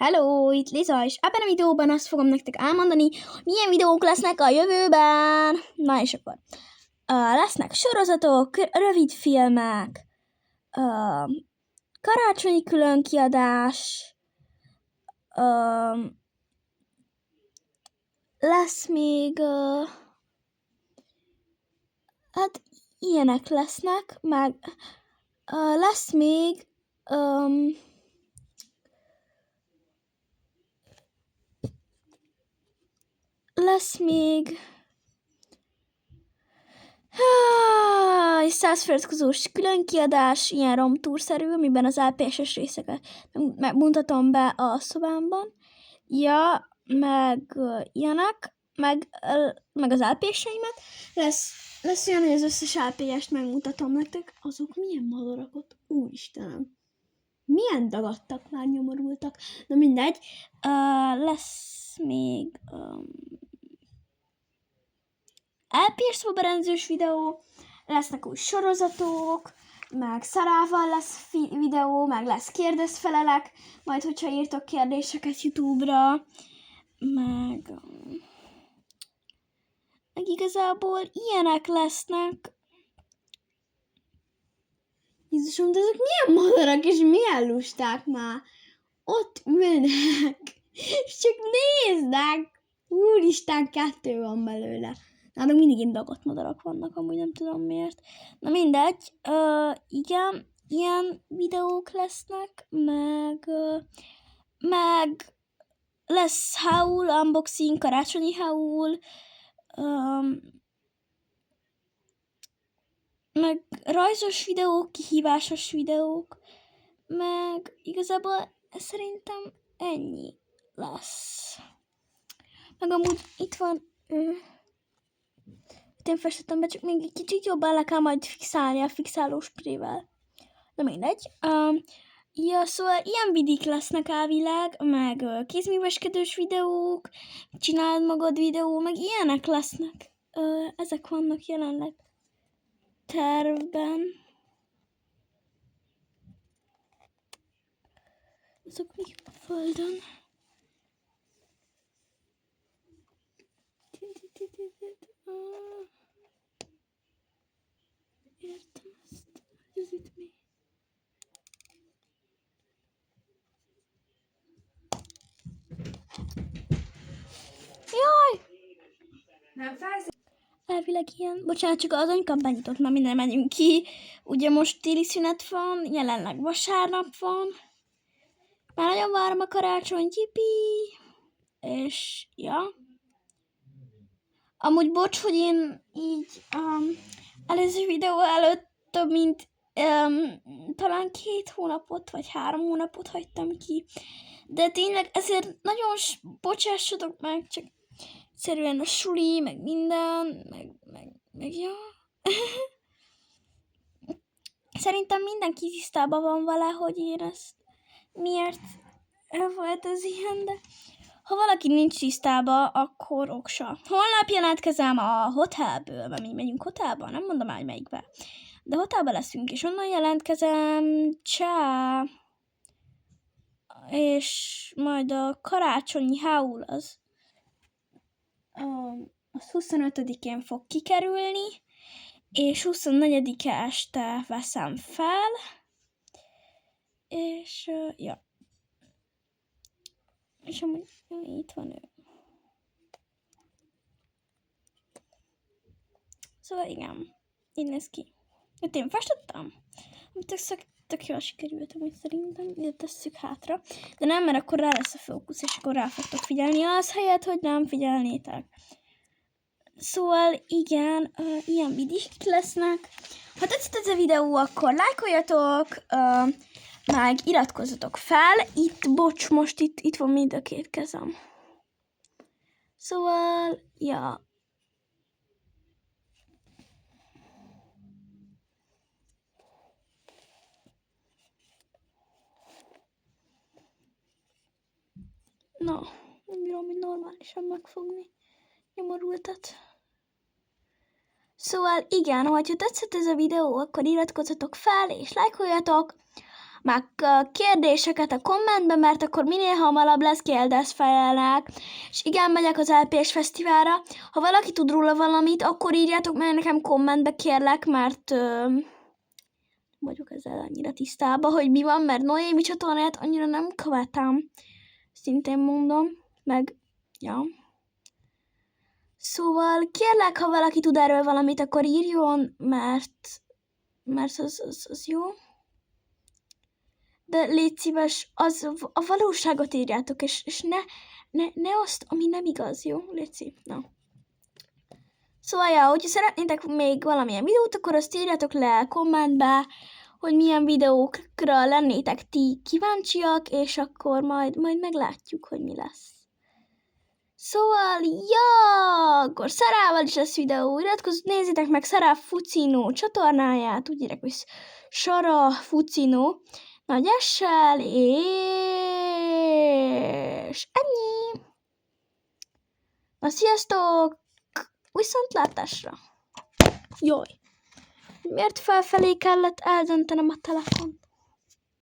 Hello, itt Liza, és ebben a videóban azt fogom nektek elmondani, milyen videók lesznek a jövőben. Na és akkor lesznek sorozatok, rövid filmek, karácsonyi különkiadás, lesz még, hát ilyenek lesznek, meg lesz még, egy 100 feliratkozós különkiadás, ilyen romtúrszerű, amiben az LPS-es részeket mutatom be a szobámban. Ja, meg ilyenek, meg az LPS-eimet. Lesz olyan, hogy az összes LPS-t megmutatom nektek. Azok milyen madarak ott? Úristenem! Milyen dagadtak, már nyomorultak. Na mindegy. Lesz még LPS szobarendezős videó, lesznek új sorozatok, meg Szarával lesz videó, meg lesz kérdezfelelek, majd hogyha írtok kérdéseket YouTube-ra, meg igazából ilyenek lesznek. Jézusom, de ezek milyen madarak és milyen lusták már? Ott ülnek, és csak néznek. Úristen, 2 van belőle. Nálunk mindig indagott madarak vannak, amúgy nem tudom miért. Na mindegy, igen, ilyen videók lesznek, meg lesz haul, unboxing, karácsonyi haul, meg rajzos videók, kihívásos videók, meg igazából szerintem ennyi lesz. Meg amúgy itt van én festettem be, csak még egy kicsit jobban le kell majd fixálni a fixálós sprével. De mindegy. Ja, szóval ilyen vidik lesznek elvileg, meg kézműveskedős videók, csináld magad videó, meg ilyenek lesznek. Ezek vannak jelenleg tervben. Azok még a földön. Értem ezt. Ez itt mi? Jaj! Nem fájsz? Elvileg ilyen. Bocsánat, csak az anyukám benyitott, már minden menjünk ki. Ugye most téli szünet van, jelenleg vasárnap van. Már nagyon várom a karácsonyt, yippee! És, ja. Amúgy bocs, hogy én így előző videó előtt több mint talán 2 hónapot, vagy 3 hónapot hagytam ki. De tényleg ezért nagyon bocsássatok meg, csak egyszerűen a suli, meg minden, meg ja. Szerintem mindenki tisztában van vele, hogy én ezt miért volt ez ilyen, de ha valaki nincs tisztában, akkor oksa. Holnap jelentkezem a hotelből, mert mi megyünk hotelba, nem mondom el, melyikbe. De hotelba leszünk, és onnan jelentkezem, csá! És majd a karácsonyi haul az 25-én fog kikerülni, és 24-e este veszem fel, és ja. És amúgy itt van ő. Szóval igen, így néz ki. Itt én festettem. Tök jól sikerült, amúgy szerintem. Ide tesszük hátra. De nem, mert akkor rá lesz a fókusz, és akkor rá fogtok figyelni az helyet, hogy nem figyelnétek. Szóval igen, ilyen videók lesznek. Ha tetszett ez a videó, akkor lájkoljatok, meg iratkozzatok fel. Bocs, most itt van mind a 2 kezem. Szóval, ja. Na, nem bírom, hogy normálisan megfogni nyomorultat. Szóval igen, ha tetszett ez a videó, akkor iratkozzatok fel és lájkoljatok. meg kérdéseket a kommentben, mert akkor minél hamarabb lesz kérdezfelelek. És igen, megyek az LPS fesztiválra. Ha valaki tud róla valamit, akkor írjátok meg nekem kommentbe, kérlek, mert vagyok ezzel annyira tisztában, hogy mi van, mert Noémi csatornát annyira nem követem. Szintén mondom, meg, ja. Szóval kérlek, ha valaki tud erről valamit, akkor írjon, mert az jó. De légy szíves, a valóságot írjátok, és ne azt, ami nem igaz, jó? Légy szíves, na. Szóval, ja, hogyha szeretnétek még valamilyen videót, akkor azt írjátok le kommentbe, hogy milyen videókra lennétek ti kíváncsiak, és akkor majd meglátjuk, hogy mi lesz. Szóval, ja, akkor Szarával is lesz videó, nézzétek meg Szara Fucino csatornáját, úgy írják, hogy Sara Fucino, nagy S-sel, és ennyi. Na, sziasztok! Viszontlátásra! Jaj, miért felfelé kellett eldöntenem a telefont?